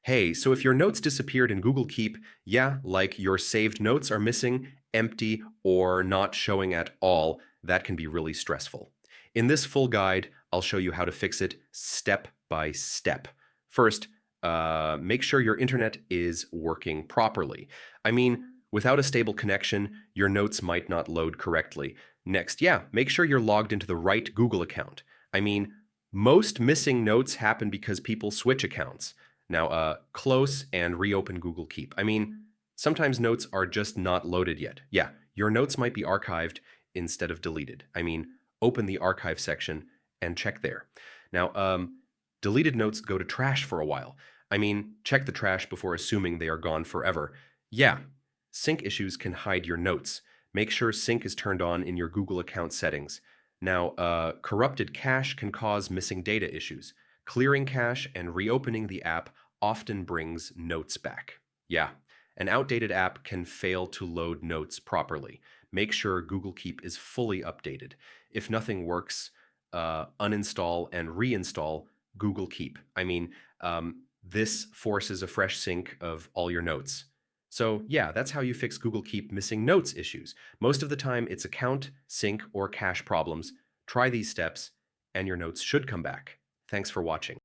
Hey, so if your notes disappeared in Google Keep, yeah, like your saved notes are missing, empty, or not showing at all, that can be really stressful. In this full guide, I'll show you how to fix it step by step. First, make sure your internet is working properly. I mean, without a stable connection, your notes might not load correctly. Next, yeah, make sure you're logged into the right Google account. I mean, most missing notes happen because people switch accounts. Now, close and reopen Google Keep. I mean, sometimes notes are just not loaded yet. Yeah, your notes might be archived instead of deleted. I mean, open the archive section and check there. Now, deleted notes go to trash for a while. I mean, check the trash before assuming they are gone forever. Yeah, sync issues can hide your notes. Make sure sync is turned on in your Google account settings. Now, corrupted cache can cause missing data issues. Clearing cache and reopening the app often brings notes back. Yeah, an outdated app can fail to load notes properly. Make sure Google Keep is fully updated. If nothing works, uninstall and reinstall Google Keep. I mean, this forces a fresh sync of all your notes. So yeah, that's how you fix Google Keep missing notes issues. Most of the time, it's account, sync, or cache problems. Try these steps, and your notes should come back. Thanks for watching.